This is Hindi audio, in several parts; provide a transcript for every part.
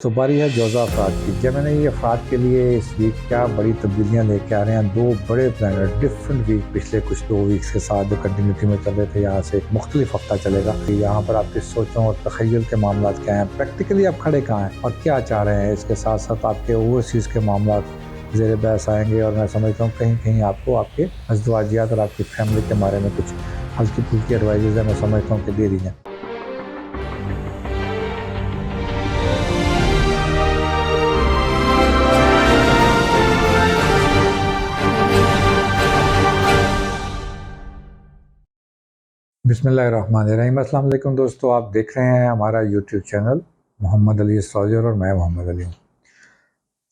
तो बारी है जोज़ा अफराद की। जेमिनी ये अफराद के लिए इस वीक क्या बड़ी तब्दीलियाँ लेके आ रहे हैं। दो बड़े प्लैनेट डिफरेंट वीक पिछले कुछ 2 वीक्स के साथ जो कंटिन्यूटी में चल रहे थे, यहाँ से एक मुख्तलिफ हफ्ता चलेगा। यहाँ पर आपकी सोचों और तख़य्युल के मामलात क्या हैं, प्रैक्टिकली आप खड़े कहाँ हैं और क्या चाह रहे हैं। इसके साथ साथ आपके ओवरसीज़ के मामलात ज़ेर बहस आएंगे और मैं समझता हूँ कहीं कहीं आपको आपके अज़दवाजियात और आपकी फैमिली के बारे में कुछ हल्की फुल्की एडवाइज़ है, मैं समझता हूँ कि दे दी जाएँ। बिस्मिल्लाहिर्रहमानिर्रहीम। अस्सलाम वालेकुम दोस्तों, आप देख रहे हैं हमारा YouTube channel Mohammad Ali astrologer और मैं मोहम्मद अली हूँ।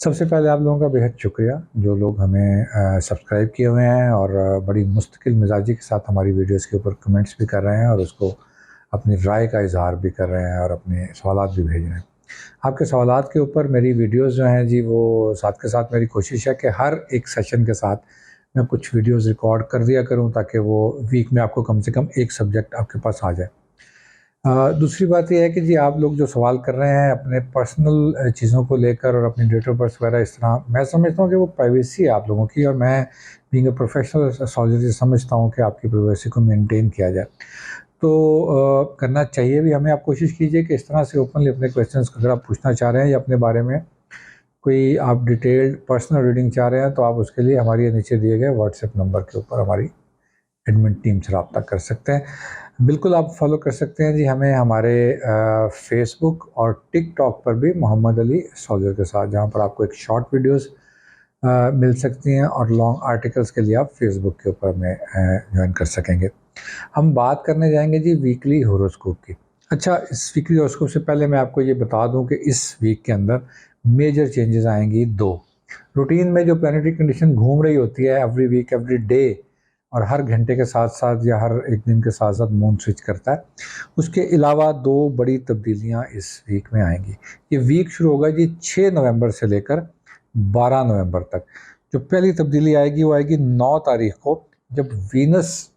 सबसे पहले आप लोगों का बेहद शुक्रिया जो लोग हमें सब्सक्राइब किए हुए हैं और बड़ी मुस्तकिल मिजाजी के साथ हमारी वीडियोस के ऊपर कमेंट्स भी कर रहे हैं और उसको अपनी राय का इजहार भी कर रहे हैं और अपने सवालात भी भेज रहे हैं। आपके सवालात के ऊपर मेरी वीडियोस जो हैं जी, वो साथ के साथ मेरी कोशिश है कि हर एक सेशन के साथ मैं कुछ वीडियोस रिकॉर्ड कर दिया करूं ताकि वो वीक में आपको कम से कम एक सब्जेक्ट आपके पास आ जाए। दूसरी बात ये है कि जी आप लोग जो सवाल कर रहे हैं अपने पर्सनल चीज़ों को लेकर और अपनी डेट ऑफ बर्थ वगैरह, इस तरह मैं समझता हूँ कि वो प्राइवेसी है आप लोगों की, और मैं बीइंग अ प्रोफेशनल एस्ट्रोलॉजर समझता हूँ कि आपकी प्राइवेसी को मेंटेन किया जाए। तो करना चाहिए भी हमें। आप कोशिश कीजिए कि इस तरह से ओपनली अपने क्वेश्चंस अगर आप पूछना चाह रहे हैं या अपने बारे में कोई आप डिटेल्ड पर्सनल रीडिंग चाह रहे हैं, तो आप उसके लिए हमारे नीचे दिए गए व्हाट्सएप नंबर के ऊपर हमारी एडमिन टीम से रब्ता कर सकते हैं। बिल्कुल आप फॉलो कर सकते हैं जी हमें हमारे फेसबुक और टिकटॉक पर भी मोहम्मद अली एस्ट्रोलॉजर के साथ, जहाँ पर आपको एक शॉर्ट वीडियोस मिल सकती हैं और लॉन्ग आर्टिकल्स के लिए आप फेसबुक के ऊपर में ज्वाइन कर सकेंगे। हम बात करने जाएंगे जी वीकली होरोस्कोप की। अच्छा, इस वीकली होरोस्कोप से पहले मैं आपको ये बता दूं कि इस वीक के अंदर मेजर चेंजेस आएंगी दो। रूटीन में जो प्लानिटरी कंडीशन घूम रही होती है एवरी वीक एवरी डे, और हर घंटे के साथ साथ या हर एक दिन के साथ साथ मून स्विच करता है, उसके अलावा दो बड़ी तब्दीलियां इस वीक में आएंगी। ये वीक शुरू होगा जी 6 नवंबर से लेकर 12 नवंबर तक। जो पहली तब्दीली आएगी वो आएगी 9 तारीख को, जब वीनस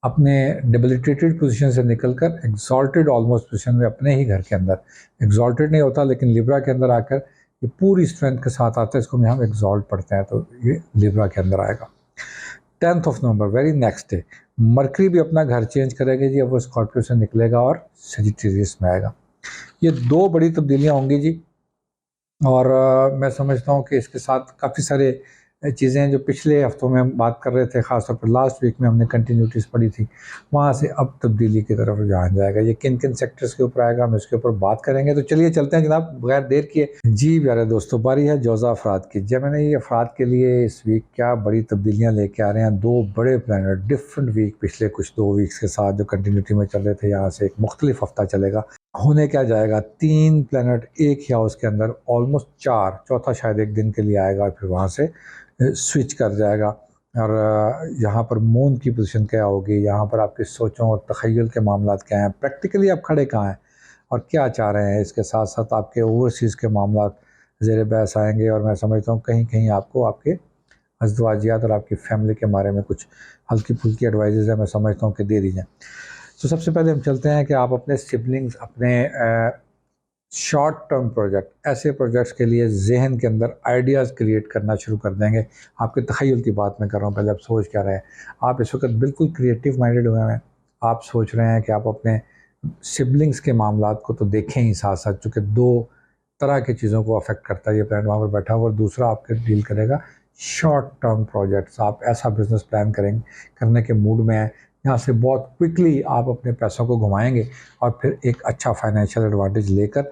अपने डेबिलिटेटेड पोजीशन से निकलकर एग्जॉल्टेड ऑलमोस्ट पोजीशन में अपने ही घर के अंदर, एग्जॉल्टेड नहीं होता लेकिन लिब्रा के अंदर आकर ये पूरी स्ट्रेंथ के साथ आता है, इसको हम एग्जॉल्ट पढ़ते हैं, तो ये लिब्रा के अंदर आएगा। 10 नवंबर वेरी नेक्स्ट डे मरकरी भी अपना घर चेंज करेगा जी, अब वो स्कॉर्पियो से निकलेगा और सजिटेरियस में आएगा। ये दो बड़ी तब्दीलियां होंगी जी, और मैं समझता हूँ कि इसके साथ काफ़ी सारे चीज़ें हैं जो पिछले हफ्तों में हम बात कर रहे थे, ख़ासतौर पर लास्ट वीक में हमने कंटिन्यूटीज पढ़ी थी, वहाँ से अब तब्दीली की तरफ रुझान जाएगा। ये किन किन सेक्टर्स के ऊपर आएगा हम इसके ऊपर बात करेंगे। तो चलिए चलते हैं जनाब, बगैर देर किए। जी प्यारे दोस्तों, बारी है जोज़ा अफराद की। जेमिनी ये अफराद के लिए इस वीक क्या बड़ी तब्दीलियाँ लेके आ रहे हैं। दो बड़े प्लैनेट डिफरेंट वीक पिछले कुछ 2 वीक्स के साथ जो कंटिन्यूटी में चल रहे थे, यहाँ से एक मुख्तलिफ हफ्ता चलेगा। होने क्या जाएगा, 3 प्लैनेट एक ही हाउस के अंदर, ऑलमोस्ट 4, चौथा शायद एक दिन के लिए आएगा और फिर वहाँ से स्विच कर जाएगा। और यहाँ पर मून की पोजीशन क्या होगी, यहाँ पर आपकी सोचों और तख़य्युल के मामलात क्या हैं, प्रैक्टिकली आप खड़े कहाँ हैं और क्या चाह रहे हैं। इसके साथ साथ आपके ओवरसीज़ के मामलात ज़ेर बहस आएंगे और मैं समझता हूँ कहीं कहीं आपको आपके अज़दवाजियात और आपकी फैमिली के बारे में कुछ हल्की फुल्की एडवाइज़ है, मैं समझता हूँ कि दे दी जाएँ। तो सबसे पहले हम चलते हैं कि आप अपने सिबलिंग्स, अपने शॉर्ट टर्म प्रोजेक्ट, ऐसे प्रोजेक्ट्स के लिए जहन के अंदर आइडियाज़ क्रिएट करना शुरू कर देंगे। आपके तख़य्युल की बात मैं कर रहा हूँ, पहले आप सोच क्या रहे हैं। आप इस वक्त बिल्कुल क्रिएटिव माइंडेड हुए हैं। आप सोच रहे हैं कि आप अपने सिबलिंग्स के मामलात को तो देखें ही साथ साथ, चूँकि दो तरह की चीज़ों को अफेक्ट करता है ये प्लान वहाँ पर बैठा हुआ, और दूसरा आपके डील करेगा शॉर्ट टर्म प्रोजेक्ट्स। आप ऐसा बिजनेस प्लान करेंगे, करने के मूड में हैं, यहाँ से बहुत क्विकली आप अपने पैसों को घुमाएंगे और फिर एक अच्छा फाइनेंशियल एडवांटेज लेकर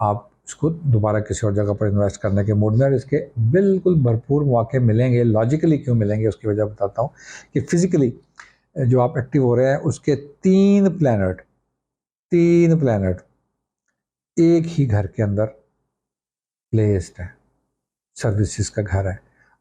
आप इसको दोबारा किसी और जगह पर इन्वेस्ट करने के मूड में, और इसके बिल्कुल भरपूर मौके मिलेंगे। लॉजिकली क्यों मिलेंगे उसकी वजह बताता हूँ कि फिज़िकली जो आप एक्टिव हो रहे हैं उसके 3 प्लैनेट एक ही घर के अंदर प्लेस्ड है, सर्विसेज का घर है,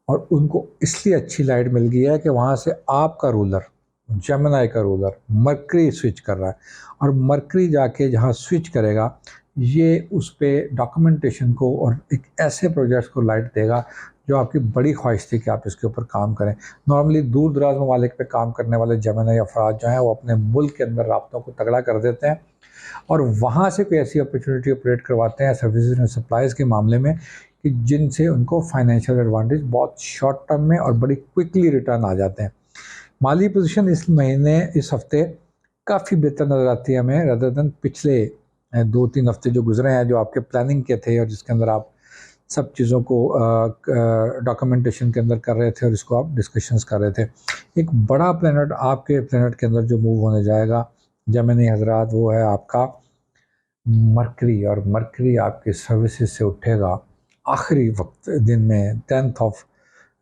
और उनको इसलिए अच्छी लाइट मिल गई है कि वहाँ से आपका रूलर, जेमिनी का रूलर मरकरी स्विच कर रहा है, और मरकरी जाके जहाँ स्विच करेगा ये उस पर डॉक्यूमेंटेशन को और एक ऐसे प्रोजेक्ट्स को लाइट देगा जो आपकी बड़ी ख्वाहिश थी कि आप इसके ऊपर काम करें। नॉर्मली दूर दराज ममालिक पे काम करने वाले जेमिनी अफराद जो हैं वो अपने मुल्क के अंदर राब्तों को तगड़ा कर देते हैं, और वहाँ से कोई ऐसी अपॉर्चुनिटी ऑपरेट करवाते हैं सर्विसेज एंड सप्लाईज़ के मामले में कि जिनसे उनको फाइनेंशियल एडवांटेज बहुत शॉर्ट टर्म में और बड़ी क्विकली रिटर्न आ जाते हैं। माली पोजीशन इस महीने, इस हफ्ते काफ़ी बेहतर नज़र आती है हमें रदर देन पिछले 2-3 हफ्ते जो गुजरे हैं, जो आपके प्लानिंग के थे और जिसके अंदर आप सब चीज़ों को डॉक्यूमेंटेशन के अंदर कर रहे थे और इसको आप डिस्कशंस कर रहे थे। एक बड़ा प्लैनेट आपके प्लैनेट के अंदर जो मूव होने जाएगा जेमिनी हज़रात, वो है आपका मरकरी। और मरकरी आपके सर्विसेज से उठेगा आखिरी वक्त दिन में,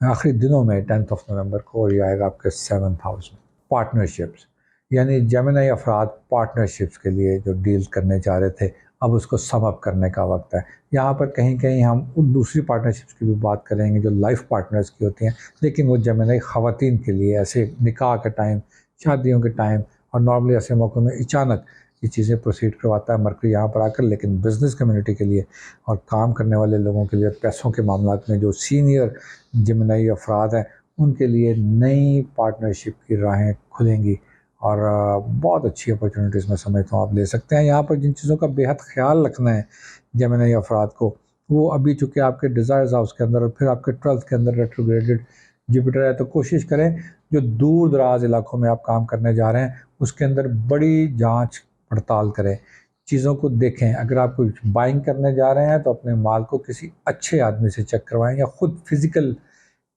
आखिरी दिनों में 10 नवंबर को, और ये आएगा आपके 7th हाउस में। पार्टनरशिप्स, यानी जेमिनी अफराद पार्टनरशिप्स के लिए जो डील करने चाह रहे थे, अब उसको सम अप करने का वक्त है। यहाँ पर कहीं कहीं हम उन दूसरी पार्टनरशिप्स की भी बात करेंगे जो लाइफ पार्टनर्स की होती हैं, लेकिन वो जेमिनी ख़वातीन के लिए ऐसे निकाह के टाइम, शादियों के टाइम और नॉर्मली ऐसे मौक़ों में अचानक ये चीज़ें प्रोसीड करवाता है मरकरी यहाँ पर आकर। लेकिन बिज़नेस कम्युनिटी के लिए और काम करने वाले लोगों के लिए, पैसों के मामलात में जो सीनियर जेमिनी अफराद हैं, उनके लिए नई पार्टनरशिप की राहें खुलेंगी और बहुत अच्छी अपॉर्चुनिटीज़ मैं समझता हूँ आप ले सकते हैं। यहाँ पर जिन चीज़ों का बेहद ख्याल रखना है जेमिनी अफराद को, वो अभी चूँकि आपके डिज़ायर्स हाउस के अंदर और फिर आपके 12th के अंदर रेट्रोग्रेडेड जुपिटर है, तो कोशिश करें जो दूर दराज इलाकों में आप काम करने जा रहे हैं उसके अंदर बड़ी जांच पड़ताल करें, चीज़ों को देखें। अगर आप कुछ बाइंग करने जा रहे हैं तो अपने माल को किसी अच्छे आदमी से चेक करवाएं या खुद फिज़िकल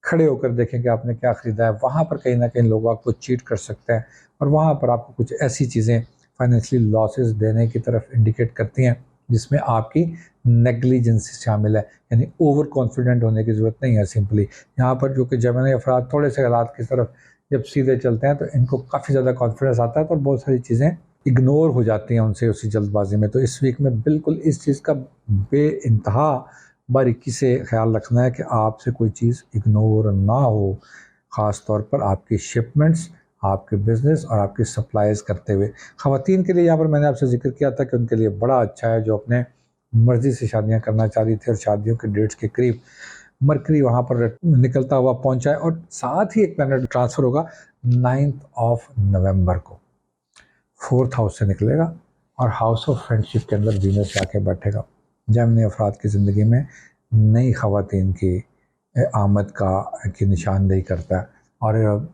खड़े होकर देखें कि आपने क्या ख़रीदा है। वहाँ पर कहीं ना कहीं लोग आपको चीट कर सकते हैं और वहाँ पर आपको कुछ ऐसी चीज़ें फाइनेंशियली लॉसेस देने की तरफ इंडिकेट करती हैं जिसमें आपकी नेग्लिजेंसी शामिल है, यानी ओवर कॉन्फिडेंट होने की ज़रूरत नहीं है। सिंपली यहाँ पर जो कि जेमिनी अफराद थोड़े से हालात की तरफ जब सीधे चलते हैं तो इनको काफ़ी ज़्यादा कॉन्फिडेंस आता है, तो बहुत सारी चीज़ें इग्नोर हो जाती हैं उनसे उसी जल्दबाजी में। तो इस वीक में बिल्कुल इस चीज़ का बेइंतहा बारीकी से ख्याल रखना है कि आपसे कोई चीज़ इग्नोर ना हो, ख़ास तौर पर आपकी शिपमेंट्स, आपके बिज़नेस और आपकी सप्लाईज़ करते हुए। ख़वातीन के लिए यहाँ पर मैंने आपसे ज़िक्र किया था कि उनके लिए बड़ा अच्छा है जो अपने मर्ज़ी से शादियाँ करना चाह रही थी और शादियों के डेट्स के करीब मरकरी वहाँ पर निकलता हुआ पहुँचा है। और साथ ही एक प्लैनेट ट्रांसफ़र होगा 9 नवंबर को, 4th हाउस से निकलेगा और हाउस ऑफ फ्रेंडशिप के अंदर वीनस जाके बैठेगा। जेमिनी अफराद की ज़िंदगी में नई ख़वातीन की आमद की निशानदेही करता है और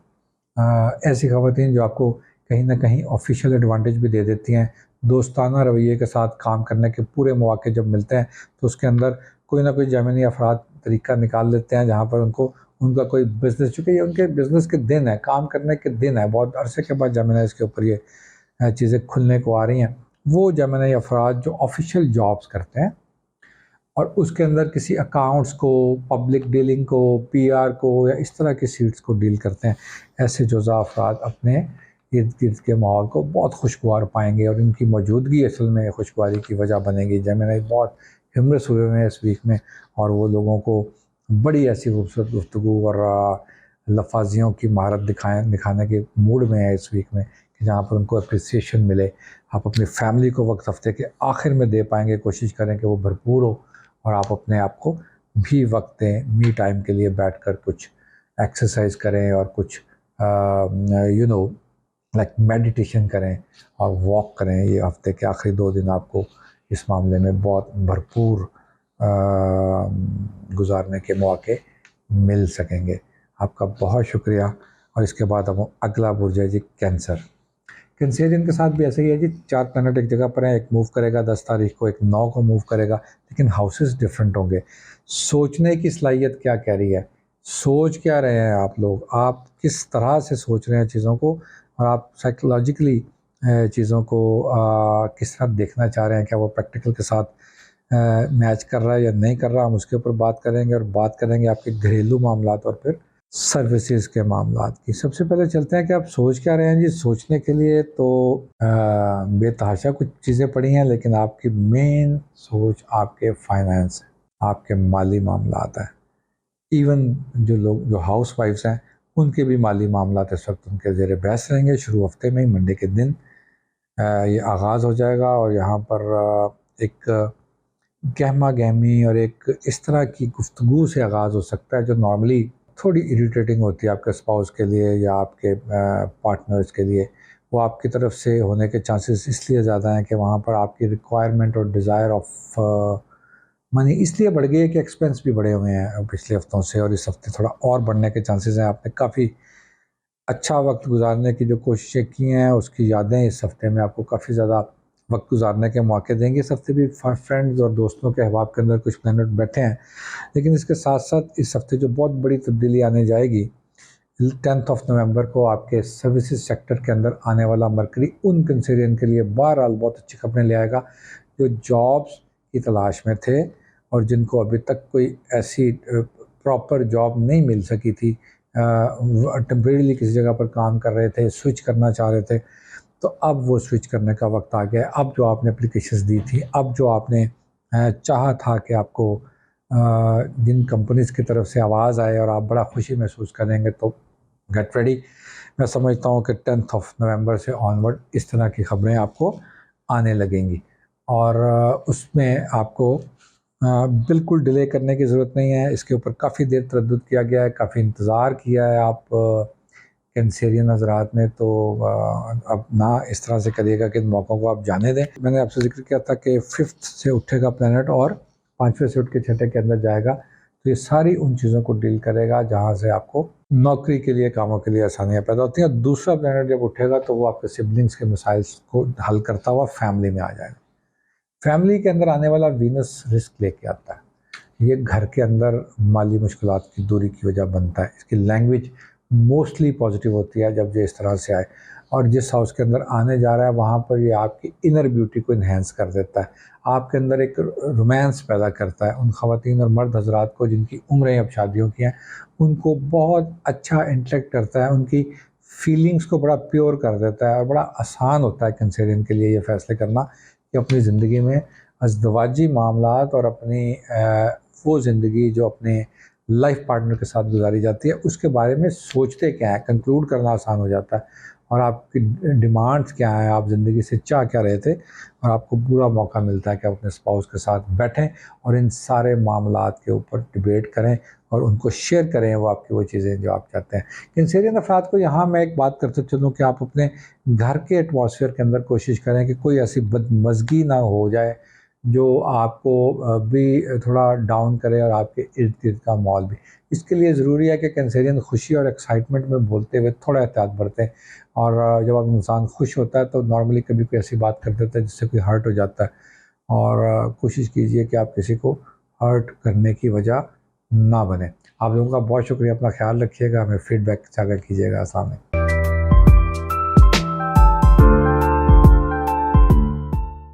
ऐसी ख़वातीन जो आपको कहीं ना कहीं ऑफिशियल एडवांटेज भी दे देती हैं। दोस्ताना रवैये के साथ काम करने के पूरे मौके जब मिलते हैं तो उसके अंदर कोई ना कोई जेमिनी अफराद तरीका निकाल लेते हैं जहाँ पर उनका कोई बिज़नेस, चूँकि ये उनके बिज़नेस के दिन है, काम करने के दिन है, बहुत अरसे के बाद जेमिनी इसके ऊपर ये चीज़ें खुलने को आ रही हैं। वो जेमिनी अफराद जो ऑफिशियल जॉब्स करते हैं और उसके अंदर किसी अकाउंट्स को, पब्लिक डीलिंग को, पीआर को या इस तरह की सीट्स को डील करते हैं, ऐसे जुज़ा अफराद अपने इर्द गिर्द के माहौल को बहुत खुशगवार पाएंगे और इनकी मौजूदगी असल में खुशगवारी की वजह बनेगी। जेमिनी बहुत हिमरस हुए हुए हैं इस वीक में और वो लोगों को बड़ी ऐसी खूबसूरत गुफ्तगू और लफाजियों की महारत दिखाने के मूड में है इस वीक में कि जहाँ पर उनको अप्रिसिएशन मिले। आप अपनी फैमिली को वक्त हफ्ते के आखिर में दे पाएंगे, कोशिश करें कि वो भरपूर हो और आप अपने आप को भी वक्त दें, मी टाइम के लिए बैठकर कुछ एक्सरसाइज करें और कुछ लाइक मेडिटेशन करें और वॉक करें। ये हफ्ते के आखिरी 2 दिन आपको इस मामले में बहुत भरपूर गुजारने के मौके मिल सकेंगे। आपका बहुत शुक्रिया। और इसके बाद अब अगला बुर्ज है जी कैंसर। कैंसेरियन के साथ भी ऐसे ही है जी, 4 प्लैनेट एक जगह पर है, एक मूव करेगा 10 तारीख को, एक 9 को मूव करेगा, लेकिन हाउसेस डिफरेंट होंगे। सोचने की सलाहियत क्या कह रही है, सोच क्या रहे हैं आप लोग, आप किस तरह से सोच रहे हैं चीज़ों को और आप साइकोलॉजिकली चीज़ों को किस तरह देखना चाह रहे हैं, क्या वो प्रैक्टिकल के साथ मैच कर रहा है या नहीं कर रहा, हम उसके ऊपर बात करेंगे। और बात करेंगे आपके घरेलू मामलात और फिर सर्विसेज के मामलात की। सबसे पहले चलते हैं कि आप सोच क्या रहे हैं जी। सोचने के लिए तो बेतहाशा कुछ चीज़ें पड़ी हैं, लेकिन आपकी मेन सोच आपके फाइनेंस है, आपके माली मामलात हैं। इवन जो हाउस वाइफ्स हैं उनके भी माली मामलात इस वक्त उनके ज़ेर बहस रहेंगे। शुरू हफ्ते में ही मंडे के दिन ये आगाज़ हो जाएगा और यहाँ पर एक गहमा गहमी और एक इस तरह की गुफ्तगू से आगाज़ हो सकता है जो नॉर्मली थोड़ी इरिटेटिंग होती है आपके स्पाउस के लिए या आपके पार्टनर्स के लिए। वो आपकी तरफ से होने के चांसेस इसलिए ज़्यादा हैं कि वहाँ पर आपकी रिक्वायरमेंट और डिज़ायर ऑफ मनी इसलिए बढ़ गई है कि एक्सपेंस भी बढ़े हुए हैं पिछले हफ्तों से, और इस हफ्ते थोड़ा और बढ़ने के चांसेस हैं। आपने काफ़ी अच्छा वक्त गुजारने की जो कोशिशें की हैं, उसकी यादें इस हफ्ते में आपको काफ़ी ज़्यादा वक्त गुजारने के मौके देंगे। इस हफ्ते भी फ्रेंड्स और दोस्तों के अहबाब के अंदर कुछ प्लैनेट बैठे हैं, लेकिन इसके साथ साथ इस हफ्ते जो बहुत बड़ी तब्दीली आने जाएगी, 10 नवंबर को आपके सर्विसेज सेक्टर के अंदर आने वाला मरकरी उन कंसेरियन के लिए बहरहाल बहुत अच्छी खबरें ले आएगा जो जॉब्स की तलाश में थे और जिनको अभी तक कोई ऐसी प्रॉपर जॉब नहीं मिल सकी थी, टेम्परेरीली किसी जगह पर काम कर रहे थे, स्विच करना चाह रहे थे, तो अब वो स्विच करने का वक्त आ गया है। अब जो आपने एप्लीकेशंस दी थी, अब जो आपने चाहा था कि आपको जिन कंपनीज़ की तरफ से आवाज़ आए और आप बड़ा खुशी महसूस करेंगे, तो गेट रेडी। मैं समझता हूँ कि 10 नवंबर से ऑनवर्ड इस तरह की खबरें आपको आने लगेंगी, और उसमें आपको बिल्कुल डिले करने की ज़रूरत नहीं है। इसके ऊपर काफ़ी देर तरद्दुद किया गया है, काफ़ी इंतज़ार किया है आप कैंसेरियन हज़रात ने, तो अब ना इस तरह से करिएगा कि इन मौक़ों को आप जाने दें। मैंने आपसे ज़िक्र किया था कि 5th से उठेगा प्लैनेट और 5वें से उठ के 6ठे के अंदर जाएगा, तो ये सारी उन चीज़ों को डील करेगा जहाँ से आपको नौकरी के लिए, कामों के लिए आसानियाँ पैदा होती हैं। दूसरा प्लैनेट जब उठेगा तो वो आपके सिबलिंग्स के मसाइल को हल करता हुआ फैमिली में आ जाएगा। फैमिली के अंदर आने वाला वीनस रिस्क लेके आता है। ये घर के अंदर माली मुश्किलात की दूरी की वजह बनता है। इसकी लैंग्वेज मोस्टली पॉजिटिव होती है जब ये इस तरह से आए, और जिस हाउस के अंदर आने जा रहा है वहाँ पर ये आपकी इनर ब्यूटी को इन्हेंस कर देता है, आपके अंदर एक रोमांस पैदा करता है। उन ख़वातीन और मर्द हजरात को जिनकी उम्रें अब शादियों की हैं, उनको बहुत अच्छा इंटरेक्ट करता है, उनकी फीलिंग्स को बड़ा प्योर कर देता है, और बड़ा आसान होता है कंसेरियन के लिए ये फ़ैसले करना कि अपनी ज़िंदगी में अज़दवाजी मामलात और अपनी वो ज़िंदगी जो अपने लाइफ पार्टनर के साथ गुजारी जाती है उसके बारे में सोचते क्या है, कंक्लूड करना आसान हो जाता है, और आपकी डिमांड्स क्या हैं, आप ज़िंदगी से चाह क्या रहे थे, और आपको पूरा मौका मिलता है कि आप अपने स्पाउस के साथ बैठें और इन सारे मामलात के ऊपर डिबेट करें और उनको शेयर करें वो आपकी वो चीज़ें जो आप चाहते हैं। कैंसेरियन अफराद को यहाँ मैं एक बात करते चलूँ कि आप अपने घर के एटमॉस्फेयर के अंदर कोशिश करें कि कोई ऐसी बदमज़गी ना हो जाए जो आपको भी थोड़ा डाउन करे और आपके इर्द-गिर्द का माहौल भी। इसके लिए ज़रूरी है कि कैंसेरियन खुशी और एक्साइटमेंट में बोलते हुए थोड़ा एहतियात बरतें, और जब आप इंसान खुश होता है तो नॉर्मली कभी कोई ऐसी बात कर देता है जिससे कोई हर्ट हो जाता है, और कोशिश कीजिए कि आप किसी को हर्ट करने की वजह ना बने। आप लोगों का बहुत शुक्रिया, अपना ख्याल रखिएगा, हमें फीडबैक साझा कीजिएगा। अस्सलाम वालेकुम।